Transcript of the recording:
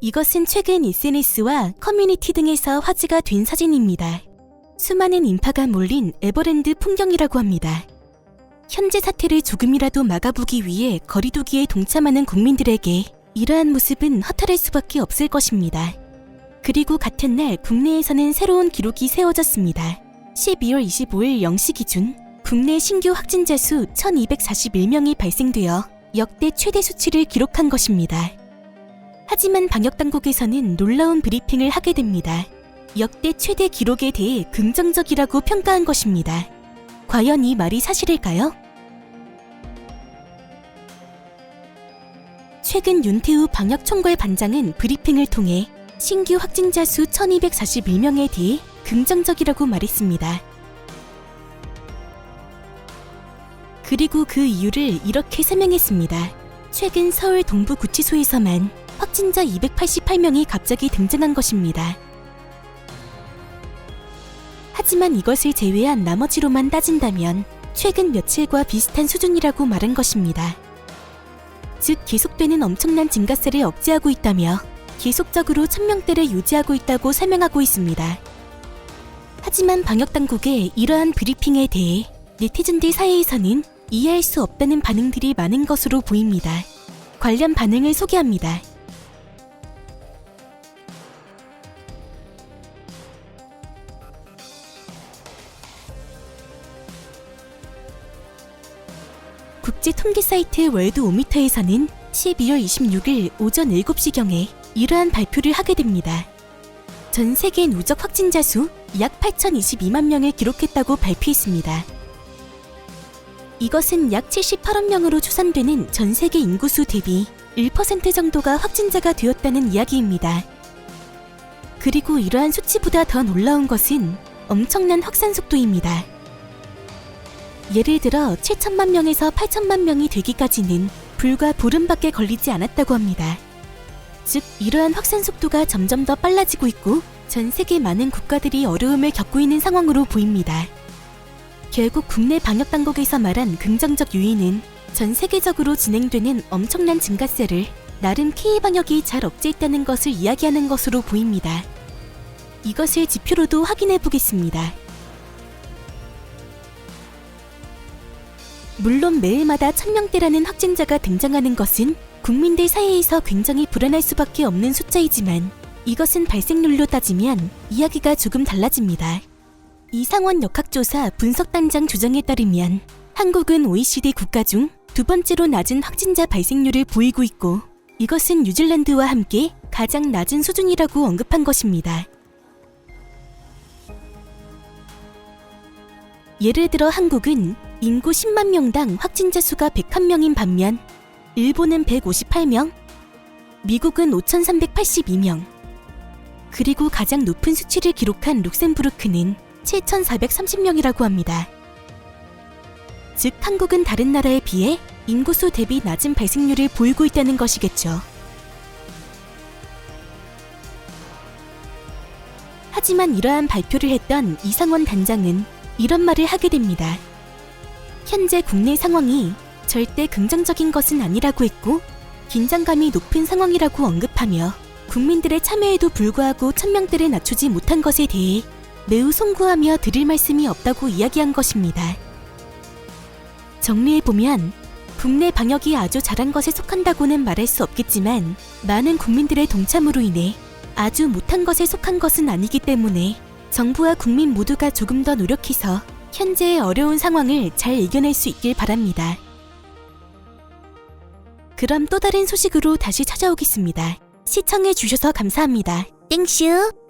이것은 최근 SNS와 커뮤니티 등에서 화제가 된 사진입니다. 수많은 인파가 몰린 에버랜드 풍경이라고 합니다. 현재 사태를 조금이라도 막아보기 위해 거리두기에 동참하는 국민들에게 이러한 모습은 허탈할 수밖에 없을 것입니다. 그리고 같은 날 국내에서는 새로운 기록이 세워졌습니다. 12월 25일 0시 기준 국내 신규 확진자 수 1241명이 발생되어 역대 최대 수치를 기록한 것입니다. 하지만 방역당국에서는 놀라운 브리핑을 하게 됩니다. 역대 최대 기록에 대해 긍정적이라고 평가한 것입니다. 과연 이 말이 사실일까요? 최근 윤태우 방역총괄 반장은 브리핑을 통해 신규 확진자 수 1241명에 대해 긍정적이라고 말했습니다. 그리고 그 이유를 이렇게 설명했습니다. 최근 서울 동부구치소에서만 확진자 288명이 갑자기 등장한 것입니다. 하지만 이것을 제외한 나머지로만 따진다면 최근 며칠과 비슷한 수준이라고 말한 것입니다. 즉 계속되는 엄청난 증가세를 억제하고 있다며 계속적으로 1000명대를 유지하고 있다고 설명하고 있습니다. 하지만 방역당국의 이러한 브리핑에 대해 네티즌들 사이에서는 이해할 수 없다는 반응들이 많은 것으로 보입니다. 관련 반응을 소개합니다. 국제 통계 사이트 월드오미터에서는 12월 26일 오전 7시경에 이러한 발표를 하게 됩니다. 전 세계 누적 확진자 수 약 8,022만 명을 기록했다고 발표했습니다. 이것은 약 78억 명으로 추산되는 전 세계 인구수 대비 1% 정도가 확진자가 되었다는 이야기입니다. 그리고 이러한 수치보다 더 놀라운 것은 엄청난 확산 속도입니다. 예를 들어 7천만 명에서 8천만 명이 되기까지는 불과 보름밖에 걸리지 않았다고 합니다. 즉 이러한 확산 속도가 점점 더 빨라지고 있고 전 세계 많은 국가들이 어려움을 겪고 있는 상황으로 보입니다. 결국 국내 방역당국에서 말한 긍정적 요인은 전 세계적으로 진행되는 엄청난 증가세를 나름 K방역이 잘 억제했다는 것을 이야기하는 것으로 보입니다. 이것을 지표로도 확인해 보겠습니다. 물론 매일마다 1000명대라는 확진자가 등장하는 것은 국민들 사이에서 굉장히 불안할 수밖에 없는 숫자이지만 이것은 발생률로 따지면 이야기가 조금 달라집니다. 이상원 역학조사 분석단장 주장에 따르면 한국은 OECD 국가 중 두 번째로 낮은 확진자 발생률을 보이고 있고 이것은 뉴질랜드와 함께 가장 낮은 수준이라고 언급한 것입니다. 예를 들어 한국은 인구 10만 명당 확진자 수가 101명인 반면 일본은 158명, 미국은 5,382명, 그리고 가장 높은 수치를 기록한 룩셈부르크는 7,430명이라고 합니다. 즉 한국은 다른 나라에 비해 인구수 대비 낮은 발생률을 보이고 있다는 것이겠죠. 하지만 이러한 발표를 했던 이상원 단장은 이런 말을 하게 됩니다. 현재 국내 상황이 절대 긍정적인 것은 아니라고 했고 긴장감이 높은 상황이라고 언급하며 국민들의 참여에도 불구하고 1000명대를 낮추지 못한 것에 대해 매우 송구하며 드릴 말씀이 없다고 이야기한 것입니다. 정리해보면 국내 방역이 아주 잘한 것에 속한다고는 말할 수 없겠지만 많은 국민들의 동참으로 인해 아주 못한 것에 속한 것은 아니기 때문에 정부와 국민 모두가 조금 더 노력해서 현재의 어려운 상황을 잘 이겨낼 수 있길 바랍니다. 그럼 또 다른 소식으로 다시 찾아오겠습니다. 시청해주셔서 감사합니다. 땡슈!